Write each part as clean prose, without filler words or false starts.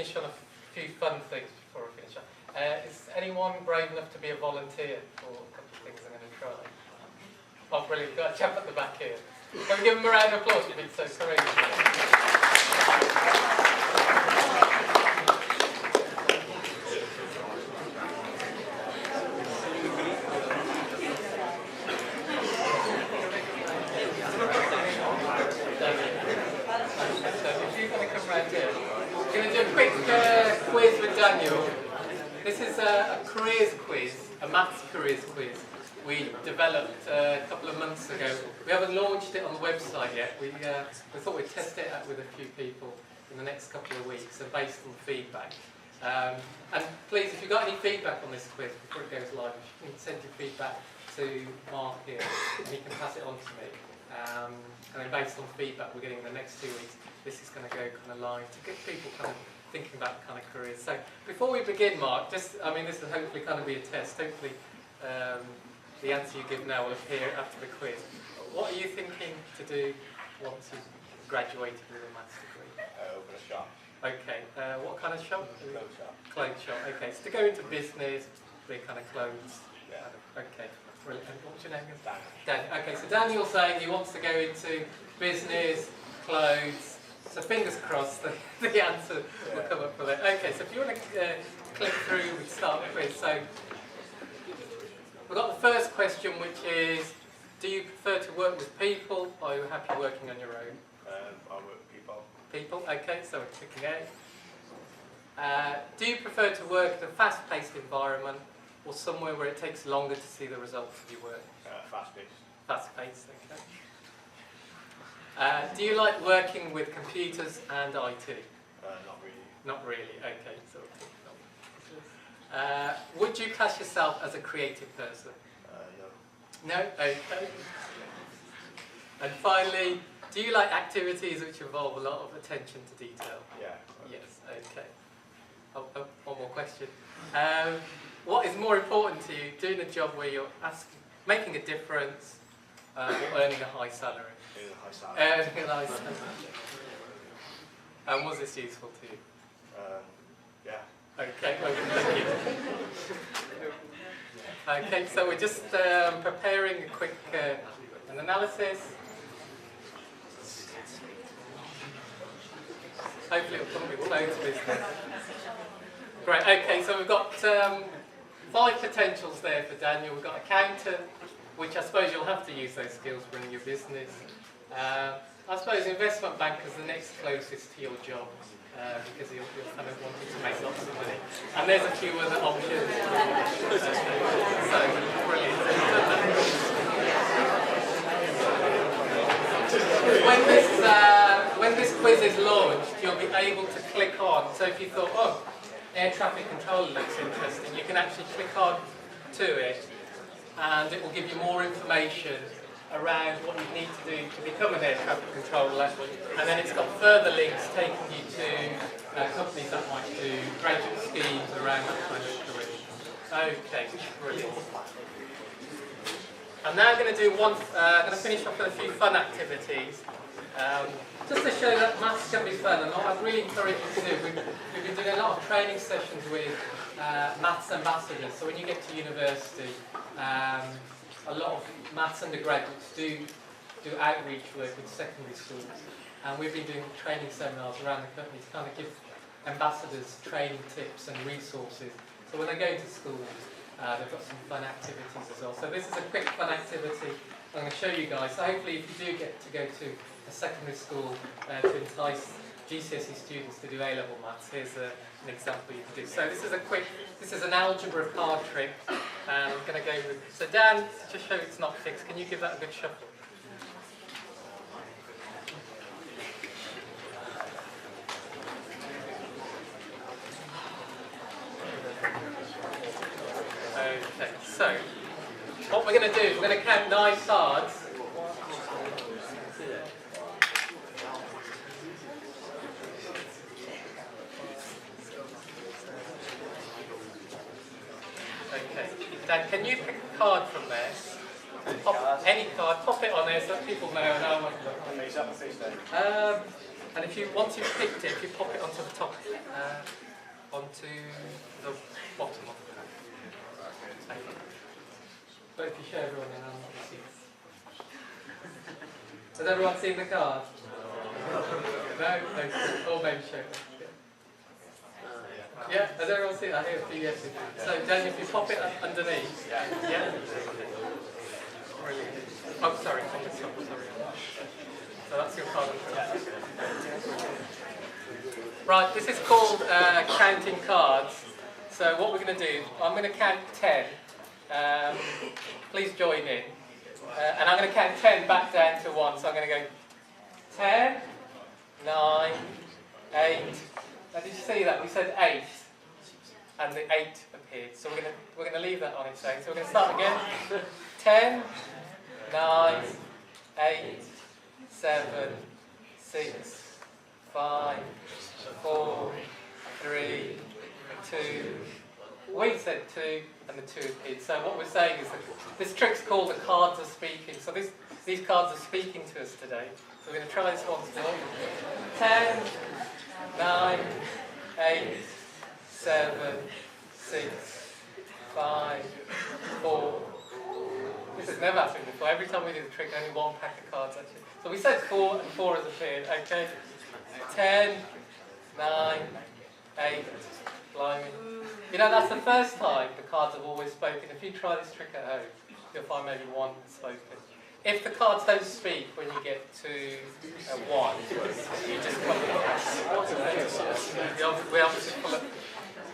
finish on a few fun things before we finish up. Is anyone brave enough to be a volunteer for a couple of things I'm going to try? Oh, brilliant. We've got a chap at the back here. Can we give him a round of applause for being so courageous? Quiz with Daniel. This is a careers quiz, a maths careers quiz we developed a couple of months ago. We haven't launched it on the website yet. We thought we'd test it out with a few people in the next couple of weeks, and based on feedback. And please, if you've got any feedback on this quiz before it goes live, you can send your feedback to Mark here, and he can pass it on to me. And then based on feedback we're getting in the next 2 weeks, this is going to go kind of live to get people kind of thinking about kind of careers. So before we begin, Mark, this will hopefully kind of be a test. Hopefully the answer you give now will appear after the quiz. What are you thinking to do once you've graduated with a maths degree? Open a shop. Okay, what kind of shop? Clothes shop. Clothes shop, okay. So to go into business, be kind of clothes. Yeah. Okay, brilliant. What's your name again? Dan. Dan. Okay, so Daniel's saying he wants to go into business, clothes. So fingers crossed the answer will come up with it. Okay, so if you want to click through, we start the quiz. So we've got the first question, which is, do you prefer to work with people, or are you happy working on your own? I work with people. People, okay, so we're clicking A. Do you prefer to work in a fast-paced environment, or somewhere where it takes longer to see the results of your work? Fast-paced. Fast-paced, okay. Do you like working with computers and IT? Not really. Not really, okay. So, would you class yourself as a creative person? No. No? Okay. And finally, do you like activities which involve a lot of attention to detail? Yeah. Yes, okay. One more question. What is more important to you, doing a job where you're making a difference or earning a high salary? Earning a high salary. Earning a high salary. And was this useful to you? Yeah. Okay, well, thank you. Okay, so we're just preparing a quick an analysis. Hopefully it'll come with loads of business. Great, okay, so we've got 5 potentials there for Daniel. We've got accountant, which I suppose you'll have to use those skills for running your business. I suppose investment banker is the next closest to your job, because you're kind of wanting to make lots of money. And there's a few other options. So, brilliant. When this quiz is launched, you'll be able to click on. So if you thought, oh, air traffic controller looks interesting, you can actually click on to it, and it will give you more information around what you need to do to become an air traffic controller, and then it's got further links taking you to companies that might do graduate schemes around that kind of career. Okay, brilliant. I'm now going to do going to finish off with a few fun activities, just to show that maths can be fun, and what I'd really encourage you to do. We've been doing a lot of training sessions with maths ambassadors, so when you get to university, a lot of maths undergraduates do outreach work with secondary schools, and we've been doing training seminars around the country to kind of give ambassadors training tips and resources. So when they go to schools, they've got some fun activities as well. So this is a quick fun activity I'm going to show you guys. So hopefully if you do get to go to a secondary school to entice GCSE students to do A-level maths, here's an example you can do. So this is an algebra card trick, and I'm going to go with, so Dan, to show it's not fixed, can you give that a good shuffle? Okay, so what we're going to do is we're going to count 9 cards. Okay, Dan, can you pick a card from there? Pop any card, pop it on there so that people know and how much. And if you, once you've picked it, if you pop it onto the top, onto the bottom of the card. But if you show everyone, then I'll not see it. Has everyone seen the card? No? Or maybe show them. Yeah, has everyone seen it? I hear a few yeses. So, Dan, if you pop it underneath. Yeah? Brilliant. Oh, sorry, pop it up, sorry. So that's your card. Right, this is called counting cards. So what we're going to do, I'm going to count 10. Please join in. And I'm going to count 10 back down to 1. So I'm going to go 10, 9, 8. Now did you see that? We said 8. And the 8 appeared. So we're going to leave that on its own. So we're going to start again. 10, 9, 8, 7, 6, 5, 4, 3, 2. We said 2, and the 2 appeared. So what we're saying is that this trick's called the cards are speaking. So these cards are speaking to us today. So we're going to try this once more. 10, 9, 8, 7, 6, 5, 4. This has never happened before. Every time we do the trick, only one pack of cards actually. So we said 4, and 4 has appeared. Okay. 10, 9, 8. Blimey. You know, that's the first time the cards have always spoken. If you try this trick at home, you'll find maybe 1 has spoken. If the cards don't speak when you get to 1, you just come in. We obviously pull up.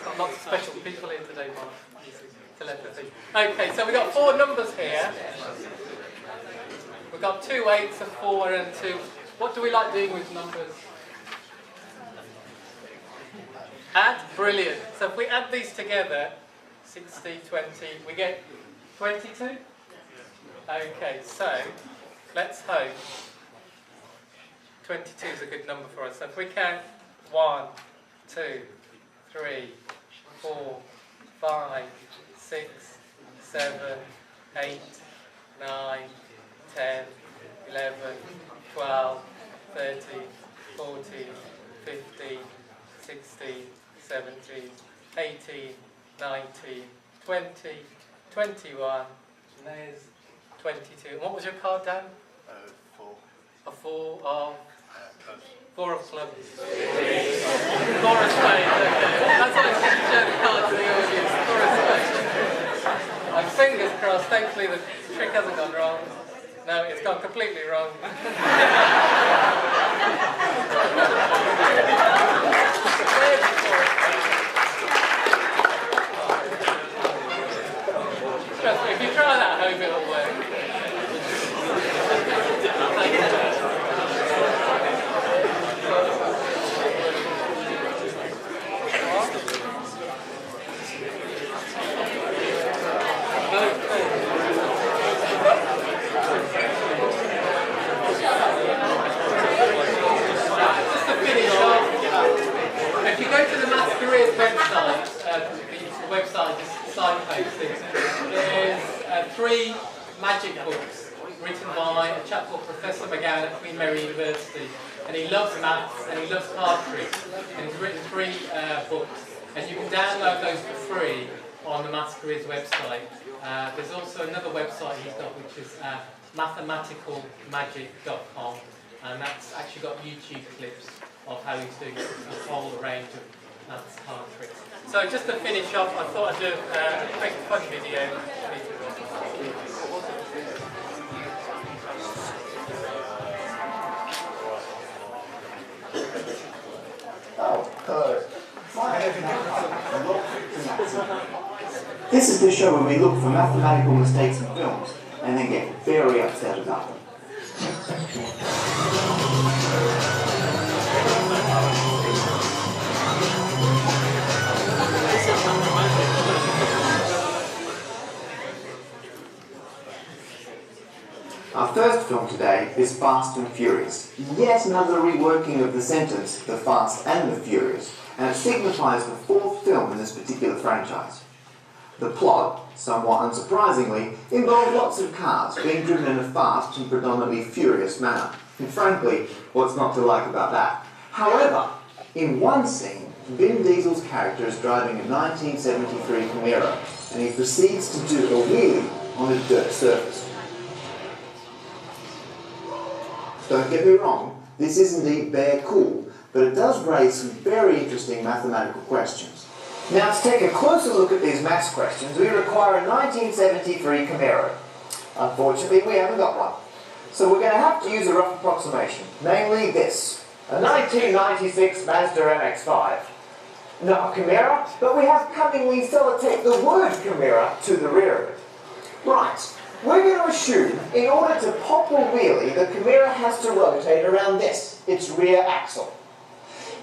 Got lots of special people here today, Mark. Telepathy. Okay, so we've got 4 numbers here. We've got 2 8s, a 4 and 2. What do we like doing with numbers? Add? Brilliant. So if we add these together, 60, 20, we get 22? Okay, so let's hope 22 is a good number for us. So if we count 1, 2, 3, 4, 5, 6, 7, 8, 9, 10, 11, 12, 13, 14, 15, 16, 17, 18, 19, 20, 21, and there's 22. And what was your card, Dan? 4. A 4 of? Clubs. 4 of clubs. 4 of spades, okay. That's what I said to show the cards to the audience. 4 of spades. And fingers crossed, thankfully the trick hasn't gone wrong. No, it's gone completely wrong. Trust me, if you try that at home, it'll work. If you go to the Masquerade website, the website is signposting, there's 3 magic books written by a chap called Professor McGowan at Queen Mary University, and he loves maths and he loves card tricks, and he's written 3 books, and you can download those for free on the Masquerade's website. There's also another website he's got, which is mathematicalmagic.com, and that's actually got YouTube clips of how he's doing a whole range of maths card tricks. So just to finish off, I thought I'd do a quick fun video. This is the show where we look for mathematical mistakes in films and then get very upset about them. Our first film today is Fast and Furious. Yet another reworking of the sentence, the Fast and the Furious, and it signifies the 4th film in this particular franchise. The plot, somewhat unsurprisingly, involved lots of cars being driven in a fast and predominantly furious manner. And frankly, what's not to like about that? However, in one scene, Vin Diesel's character is driving a 1973 Camaro, and he proceeds to do a wheelie on a dirt surface. Don't get me wrong, this is indeed bare cool, but it does raise some very interesting mathematical questions. Now, to take a closer look at these maths questions, we require a 1973 Camaro. Unfortunately, we haven't got one. So we're going to have to use a rough approximation, namely this. A 1996 Mazda MX-5. Not a Camaro, but we have cunningly sellotaped the word Camaro to the rear of it. Right, we're going to assume, in order to pop a wheelie, the Camaro has to rotate around this, its rear axle.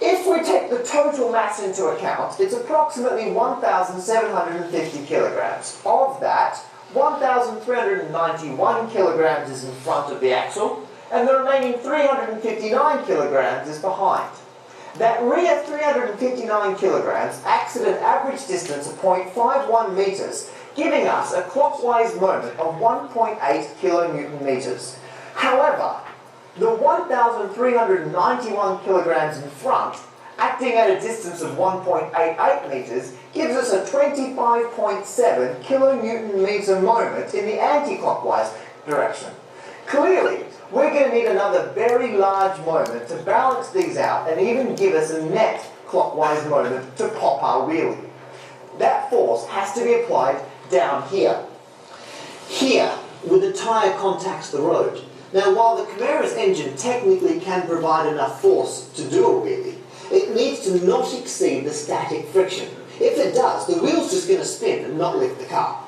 If we take the total mass into account, it's approximately 1,750 kilograms. Of that, 1,391 kilograms is in front of the axle, and the remaining 359 kilograms is behind. That rear 359 kilograms acts at an average distance of 0.51 meters, giving us a clockwise moment of 1.8 kilonewton meters. However, the 1,391 kilograms in front, acting at a distance of 1.88 meters, gives us a 25.7 kilonewton meter moment in the anti-clockwise direction. Clearly, we're going to need another very large moment to balance these out and even give us a net clockwise moment to pop our wheelie. That force has to be applied down here. Here, where the tyre contacts the road. Now, while the Camaro's engine technically can provide enough force to do a wheelie, it needs to not exceed the static friction. If it does, the wheel's just going to spin and not lift the car.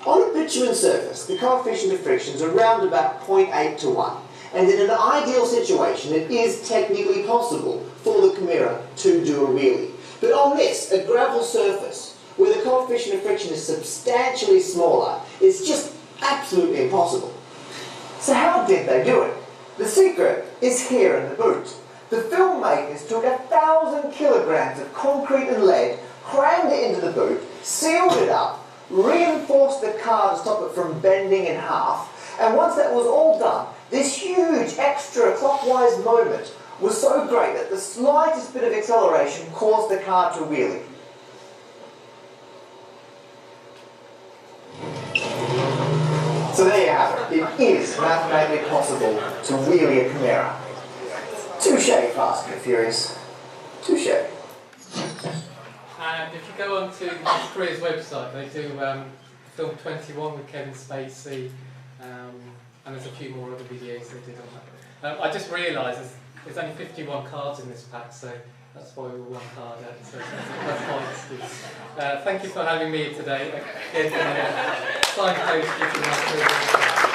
On a bitumen surface, the coefficient of friction is around about 0.8 to 1, and in an ideal situation, it is technically possible for the Camaro to do a wheelie. But on this, a gravel surface, where the coefficient of friction is substantially smaller, it's just absolutely impossible. So how did they do it? The secret is here in the boot. The filmmakers took 1,000 kilograms of concrete and lead, crammed it into the boot, sealed it up, reinforced the car to stop it from bending in half, and once that was all done, this huge extra clockwise moment was so great that the slightest bit of acceleration caused the car to wheelie. So there you have it. It is mathematically possible to wheelie a Camaro. Touché, Fast and Furious. Touché. And if you go onto Fast Careers website, they do film 21 with Kevin Spacey, and there's a few more other videos they did on that. I just realised there's only 51 cards in this pack, so that's why we're one card out. So that's my excuse. Thank you for having me today. Again, signpost.